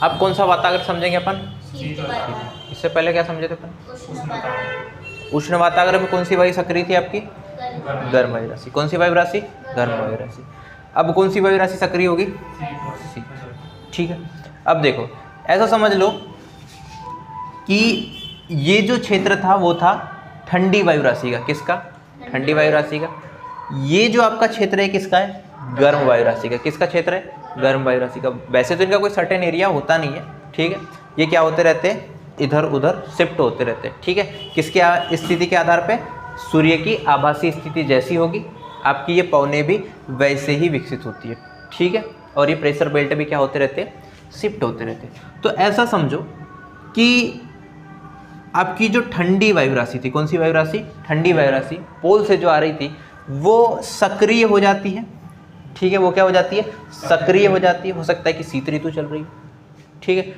अब कौन सा वाताग्र समझेंगे अपन? शीत वाताग्र। इससे पहले क्या समझे थे अपन? उष्ण वाताग्र। उष्ण वाताग्र में कौन सी वायु सक्रिय थी आपकी? गर्म। गर्म वायु राशि। कौन सी वायु राशि? गर्म वायु राशि। अब कौन सी वायु राशि सक्रिय होगी? शीत। ठीक है, अब देखो ऐसा समझ लो कि ये जो क्षेत्र था वो था ठंडी वायु राशि का। किसका? ठंडी वायु राशि का। ये जो आपका क्षेत्र है किसका है? गर्म वायु राशि का। किसका क्षेत्र है? गर्म वायु राशि का। वैसे तो इनका कोई सर्टेन एरिया होता नहीं है, ठीक है, ये क्या होते रहते हैं, इधर उधर शिफ्ट होते रहते हैं, ठीक है। किसके स्थिति के आधार पे? सूर्य की आभासी स्थिति जैसी होगी आपकी ये पौने भी वैसे ही विकसित होती है, ठीक है। और ये प्रेशर बेल्ट भी क्या होते रहते हैं? शिफ्ट होते रहते हैं। तो ऐसा समझो कि आपकी जो ठंडी वायु राशि थी, कौन सी वायु राशि? ठंडी वायु राशि पोल से जो आ रही थी वो सक्रिय हो जाती है, ठीक है। वो क्या हो जाती है? सक्रिय हो जाती है। हो सकता है कि शीत ऋतु चल रही है, ठीक है,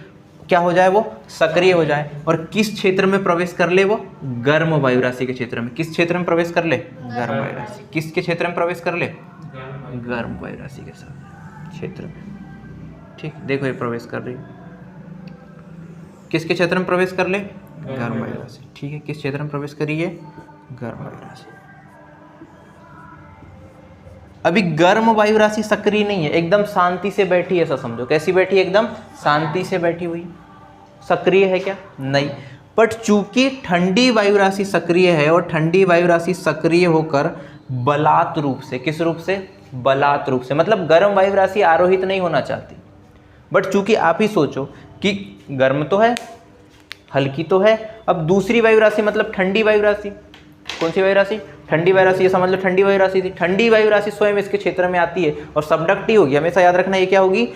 क्या हो जाए? वो सक्रिय हो जाए। और किस क्षेत्र में प्रवेश कर ले? वो गर्म वायु राशि के क्षेत्र में। किस क्षेत्र में प्रवेश कर ले? गर्म वायु राशि। किसके क्षेत्र में प्रवेश कर ले? गर्म वायु राशि के साथ क्षेत्र में, ठीक। देखो ये प्रवेश कर रही है, किसके क्षेत्र में प्रवेश कर ले? गर्म वायु राशि, ठीक है। किस क्षेत्र में प्रवेश करी है? गर्म वायु राशि। अभी गर्म वायु राशि सक्रिय नहीं है, एकदम शांति से बैठी है, ऐसा समझो। कैसी बैठी है? एकदम शांति से बैठी हुई। सक्रिय है क्या? नहीं। बट चूंकि ठंडी वायु राशि सक्रिय है और ठंडी वायु राशि सक्रिय होकर बलात् रूप से, किस रूप से? बलात् रूप से, मतलब गर्म वायु राशि आरोहित नहीं होना चाहती। बट चूंकि आप ही सोचो कि गर्म तो है, हल्की तो है, अब दूसरी वायु राशि मतलब ठंडी वायु राशि। कौन सी वायु राशि? ठंडी वायु राशि। ये समझ लो ठंडी वायु राशि थी। ठंडी वायु राशि स्वयं इसके क्षेत्र में आती है और सबडक्टिव होगी। हमेशा याद रखना, ये क्या होगी?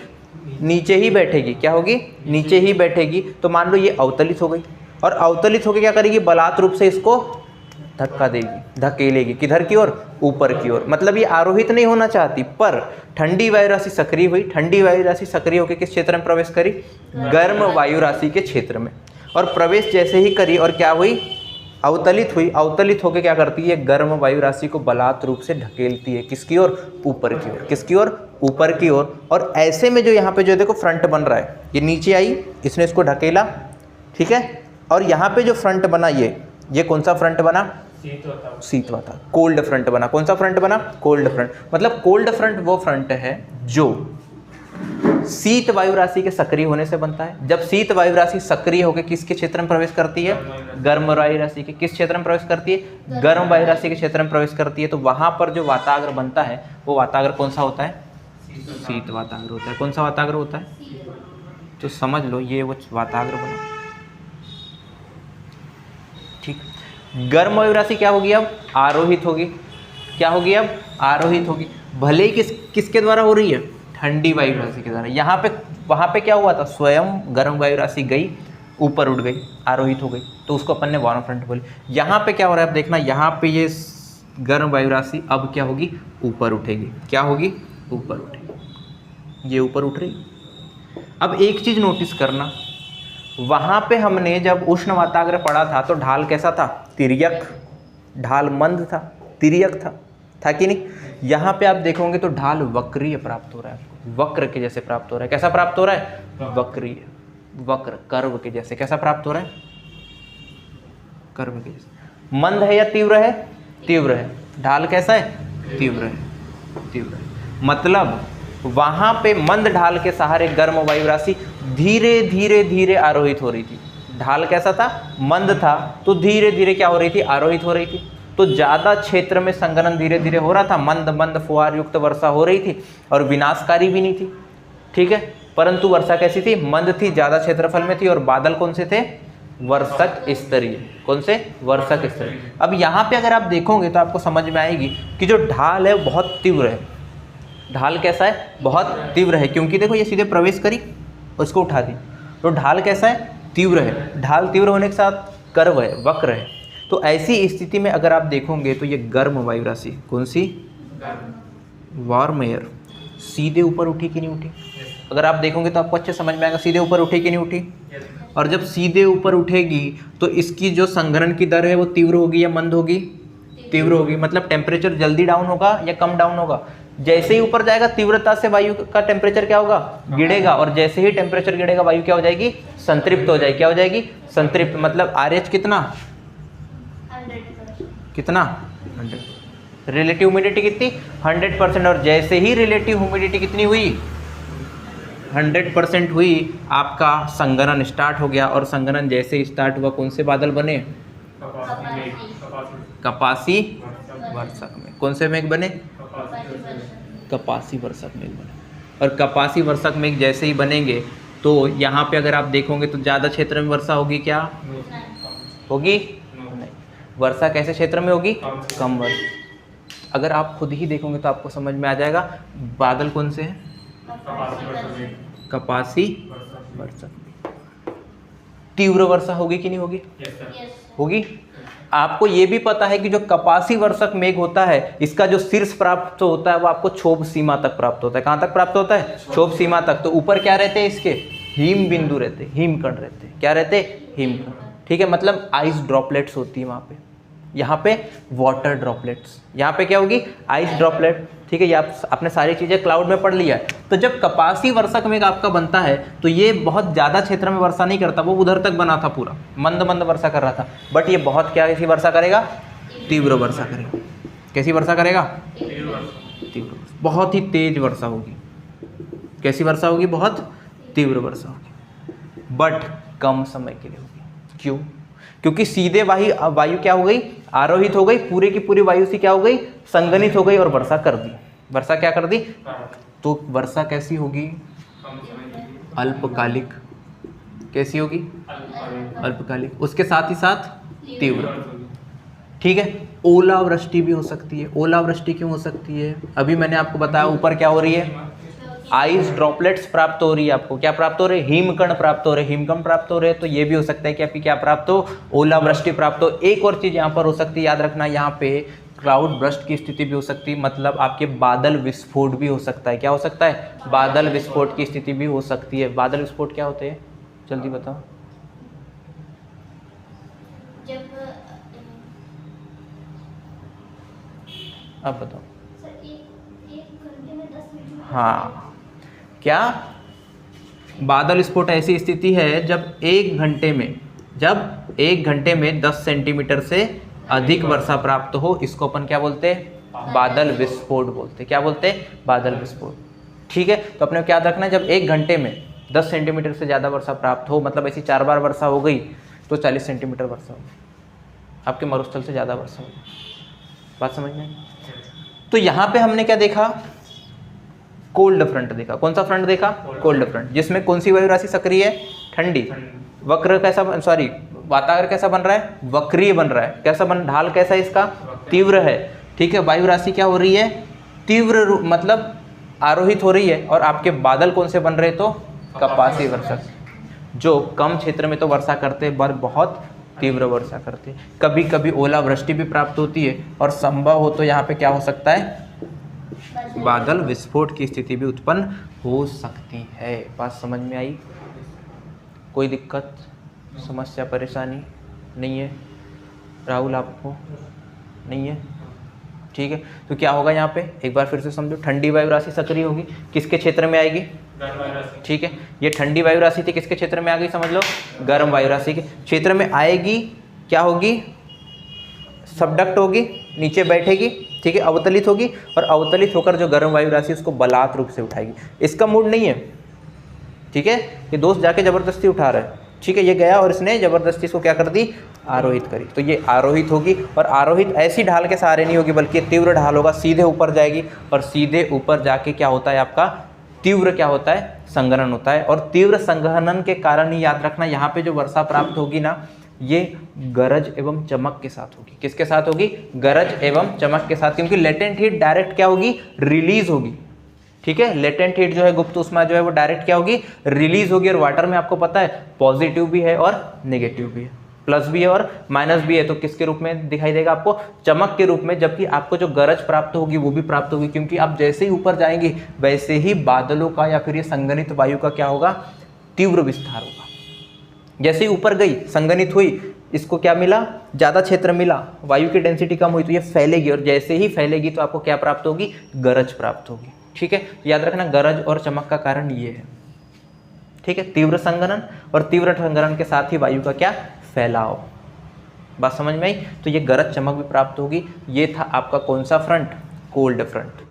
नीचे ही बैठेगी। क्या होगी? नीचे ही बैठेगी। तो मान लो ये अवतलित हो गई और अवतलित होकर क्या करेगी? बलात् रूप से इसको धक्का देगी, धकेलेगी। किधर की ओर? ऊपर की ओर। मतलब ये आरोहित नहीं होना चाहती, पर ठंडी वायु राशि सक्रिय हुई। ठंडी वायु राशि सक्रिय होकर किस क्षेत्र में प्रवेश करी? गर्म वायु राशि के क्षेत्र में। और प्रवेश जैसे ही करी और क्या हुई? अवतलित हुई। अवतलित होकर क्या करती है? गर्म वायु राशि को बलात् रूप से ढकेलती है। किसकी ओर? ऊपर की ओर। किसकी ओर? ऊपर की ओर। और ऐसे में जो यहाँ पे जो देखो फ्रंट बन रहा है, ये नीचे आई, इसने इसको ढकेला, ठीक है। और यहाँ पे जो फ्रंट बना ये कौन सा फ्रंट बना? शीत वाताग्र। कोल्ड फ्रंट बना। कौन सा फ्रंट बना? Cold front. मतलब कोल्ड फ्रंट वो फ्रंट है जो शीत वायु राशि के सक्रिय होने से बनता है। जब शीत वायु राशि सक्रिय होकर किसके क्षेत्र में प्रवेश करती है? गर्म वायु राशि के। किस क्षेत्र में प्रवेश करती है? गर्म वायु राशि के क्षेत्र में प्रवेश करती है। तो वहां पर जो वाताग्र बनता है वो वाताग्र कौन सा होता है? शीत वाताग्र होता है। कौन सा वाताग्र होता है? तो समझ लो ये वो वाताग्र बना, ठीक। गर्म वायु राशि क्या होगी? अब आरोहित होगी। क्या होगी? अब आरोहित होगी। भले ही किसके द्वारा हो रही है? ठंडी वायु राशि के द्वारा। यहाँ पे वहाँ पे क्या हुआ था? स्वयं गर्म वायु राशि गई, ऊपर उठ गई, आरोहित हो गई, तो उसको अपन ने वार्म फ्रंट बोले। यहाँ पे क्या हो रहा है? अब देखना, यहाँ पे ये गर्म वायु राशि अब क्या होगी? ऊपर उठेगी। क्या होगी? ऊपर उठेगी। ये ऊपर उठ रही। अब एक चीज़ नोटिस करना, वहाँ पे हमने जब उष्ण वाताग्र पढ़ा था तो ढाल कैसा था? तिर्यक। ढाल मंद था, तिर्यक था कि नहीं? यहाँ पे आप देखोगे तो ढाल वक्रीय प्राप्त हो रहा है आपको, वक्र के जैसे प्राप्त हो रहा है। कैसा प्राप्त हो रहा है? वक्रीय, वक्र, कर्व के जैसे। कैसा प्राप्त हो रहा है? कर्व के जैसे। मंद है या तीव्र है? तीव्र है। ढाल कैसा है? तीव्र है, तीव्र है। मतलब वहाँ पे मंद ढाल के सहारे गर्म वायु राशि धीरे धीरे धीरे आरोहित हो रही थी। ढाल कैसा था? मंद था, तो धीरे धीरे क्या हो रही थी? आरोहित हो रही थी। तो ज़्यादा क्षेत्र में संघनन धीरे धीरे हो रहा था, मंद मंद फुहार युक्त वर्षा हो रही थी और विनाशकारी भी नहीं थी, ठीक है। परंतु वर्षा कैसी थी? मंद थी, ज़्यादा क्षेत्रफल में थी। और बादल कौन से थे? वर्षक स्तरीय। कौन से? वर्षक स्तरीय। अब यहाँ पे अगर आप देखोगे तो आपको समझ में आएगी कि जो ढाल है वो बहुत तीव्र है। ढाल कैसा है? बहुत तीव्र है, क्योंकि देखो ये सीधे प्रवेश करी, उसको उठा दी। तो ढाल कैसा है? तीव्र है। ढाल तीव्र होने के साथ कर्व है, वक्र है। तो ऐसी स्थिति में अगर आप देखोगे तो ये गर्म वायु राशि, कौन सी? वार्म एयर, सीधे ऊपर उठी कि नहीं उठी? अगर आप देखोगे तो आपको अच्छे समझ में आएगा सीधे ऊपर उठी कि नहीं उठी। और जब सीधे ऊपर उठेगी तो इसकी जो संघनन की दर है वो तीव्र होगी या मंद होगी? तीव्र होगी। मतलब टेम्परेचर जल्दी डाउन होगा या कम डाउन होगा? जैसे ही ऊपर जाएगा तीव्रता से वायु का टेम्परेचर क्या होगा, गिरेगा, और जैसे ही टेम्परेचर गिरेगा वायु क्या हो जाएगी, संतृप्त हो जाएगी। क्या हो जाएगी, संतृप्त। मतलब RH कितना, 100, रिलेटिव ह्यूमिडिटी कितनी, 100%। और जैसे ही रिलेटिव ह्यूमिडिटी कितनी हुई, 100% हुई, आपका संघनन स्टार्ट हो गया। और संघनन जैसे ही स्टार्ट हुआ कौन से बादल बने, कपासी वर्षक मेघ। कौन से मेघ बने, कपासी वर्षक मेघ बने। और कपासी वर्षक मेघ जैसे ही बनेंगे तो यहाँ पे अगर आप देखोगे तो ज़्यादा क्षेत्र में वर्षा होगी, क्या होगी, नहीं। वर्षा कैसे क्षेत्र में होगी, कम वर्षा। अगर आप खुद ही देखोगे तो आपको समझ में आ जाएगा बादल कौन से हैं, कपासी वर्षक मेघ। तीव्र वर्षा होगी कि नहीं होगी, होगी। आपको ये भी पता है कि जो कपासी वर्षक मेघ होता है इसका जो शीर्ष प्राप्त होता है वो आपको क्षोभ सीमा तक प्राप्त होता है। कहाँ तक प्राप्त होता है, क्षोभ सीमा तक। तो ऊपर क्या रहते हैं इसके, हिम बिंदु रहते हैं, हिमकण रहते हैं। क्या रहते हैं, हिमकण। ठीक है, मतलब आइस ड्रॉपलेट्स होती है वहाँ पे। यहाँ पे वाटर ड्रॉपलेट्स, यहाँ पे क्या होगी, आइस ड्रॉपलेट। ठीक है, ये आपने सारी चीज़ें क्लाउड में पढ़ लिया है। तो जब कपासी वर्षक मेघ आपका बनता है तो ये बहुत ज़्यादा क्षेत्र में वर्षा नहीं करता, वो उधर तक बना था, पूरा मंद मंद वर्षा कर रहा था। बट ये बहुत क्या कैसी वर्षा करेगा, तीव्र वर्षा करेगा। कैसी वर्षा करेगा, तीव्र, बहुत ही तेज वर्षा होगी। कैसी वर्षा होगी, बहुत तीव्र वर्षा होगी, बट कम समय के लिए होगी। क्यों, क्योंकि सीधे वायु क्या हो गई, आरोहित हो गई, पूरे की पूरी वायु से क्या हो गई, संगनित हो गई और वर्षा कर दी। वर्षा क्या कर दी, तो वर्षा कैसी होगी, अल्पकालिक। कैसी होगी, अल्पकालिक, उसके साथ ही साथ तीव्र। ठीक है, ओलावृष्टि भी हो सकती है। ओलावृष्टि क्यों हो सकती है, अभी मैंने आपको बताया, ऊपर क्या हो रही है, आइस ड्रॉपलेट्स प्राप्त हो रही है। आपको क्या प्राप्त हो रहे हैं, हिमकण प्राप्त हो रहे हैं। हिमकण प्राप्त हो रहे हैं तो ये भी हो सकता है कि आपकी क्या प्राप्त हो, ओलावृष्टि प्राप्त हो। एक और चीज़ यहाँ पर हो सकती है, याद रखना, यहाँ पे क्लाउड बर्स्ट की स्थिति भी हो सकती है, मतलब आपके बादल विस्फोट भी हो सकता है। क्या हो सकता है, बादल विस्फोट की स्थिति भी हो सकती है। बादल विस्फोट क्या होते हैं, जल्दी बताओ। अब बताओ। हाँ, क्या, बादल विस्फोट ऐसी स्थिति है जब एक घंटे में 10 सेंटीमीटर से अधिक वर्षा प्राप्त हो, इसको अपन क्या बोलते हैं, बादल विस्फोट बोलते हैं। क्या बोलते हैं, बादल विस्फोट। ठीक है, तो अपने को याद रखना है, जब एक घंटे में 10 सेंटीमीटर से ज़्यादा वर्षा प्राप्त हो, मतलब ऐसी 4 बार वर्षा हो गई तो 40 सेंटीमीटर वर्षा होगी, आपके मरुस्थल से ज़्यादा वर्षा होगी। बात समझ में। तो यहाँ पे हमने क्या देखा, कोल्ड फ्रंट देखा। कौन सा फ्रंट देखा, कोल्ड फ्रंट, जिसमें कौन सी वायु राशि सक्रिय है, ठंडी। वक्र कैसा, सॉरी, वातावरण कैसा बन रहा है, वक्रीय बन रहा है। कैसा बन, ढाल कैसा है इसका, तीव्र है। ठीक है, वायु राशि क्या हो रही है, तीव्र, मतलब आरोहित हो रही है। और आपके बादल कौन से बन रहे, तो कपासी वर्षक, जो कम क्षेत्र में तो वर्षा करते हैं पर बहुत तीव्र वर्षा करते हैं। कभी कभी ओलावृष्टि भी प्राप्त होती है, और संभव हो तो यहाँ पे क्या हो सकता है, बादल विस्फोट की स्थिति भी उत्पन्न हो सकती है। बात समझ में आई, कोई दिक्कत, समस्या, परेशानी नहीं है राहुल, आपको नहीं है। ठीक है, तो क्या होगा यहाँ पे, एक बार फिर से समझो। ठंडी वायु राशि सक्रिय होगी, किसके क्षेत्र में आएगी, ठीक है, ये ठंडी वायु राशि थी, किसके क्षेत्र में आ गई, समझ लो, गर्म वायु राशि के क्षेत्र में आएगी। क्या होगी, सबडक्ट होगी, नीचे बैठेगी। ठीक है, अवतलित होगी, और अवतलित होकर जो गर्म वायु राशि उसको बलात् रूप से उठाएगी। इसका मूड नहीं है, ठीक है, ये दोस्त जाके जबरदस्ती उठा रहा है। ठीक है, ये गया और इसने जबरदस्ती इसको क्या कर दी, आरोहित करी। तो ये आरोहित होगी, और आरोहित ऐसी ढाल के सहारे नहीं होगी, बल्कि तीव्र ढाल होगा, सीधे ऊपर जाएगी, और सीधे ऊपर जाके क्या होता है आपका, तीव्र क्या होता है, संघनन होता है। और तीव्र संघनन के कारण ही याद रखना, यहाँ पे जो वर्षा प्राप्त होगी ना, ये गरज एवं चमक के साथ होगी। किसके साथ होगी, गरज एवं चमक के साथ, क्योंकि लेटेंट हीट डायरेक्ट क्या होगी, रिलीज होगी। ठीक है, लेटेंट हीट जो है, गुप्त ऊष्मा जो है, वो डायरेक्ट क्या होगी, रिलीज होगी। और वाटर में आपको पता है पॉजिटिव भी है और नेगेटिव भी है, प्लस भी है और माइनस भी है। तो किसके रूप में दिखाई देगा आपको, चमक के रूप में। जबकि आपको जो गरज प्राप्त होगी वो भी प्राप्त होगी, क्योंकि आप जैसे ही ऊपर जाएंगे वैसे ही बादलों का या फिर ये संगनित वायु का क्या होगा, तीव्र विस्तार होगा। जैसे ही ऊपर गई, संगनित हुई, इसको क्या मिला, ज़्यादा क्षेत्र मिला, वायु की डेंसिटी कम हुई तो ये फैलेगी, और जैसे ही फैलेगी तो आपको क्या प्राप्त होगी, गरज प्राप्त होगी। ठीक है, तो याद रखना गरज और चमक का कारण ये है। ठीक है, तीव्र संघनन, और तीव्र संघनन के साथ ही वायु का क्या, फैलाव। बात समझ में आई? तो ये गरज चमक भी प्राप्त होगी। ये था आपका कौन सा फ्रंट, कोल्ड फ्रंट।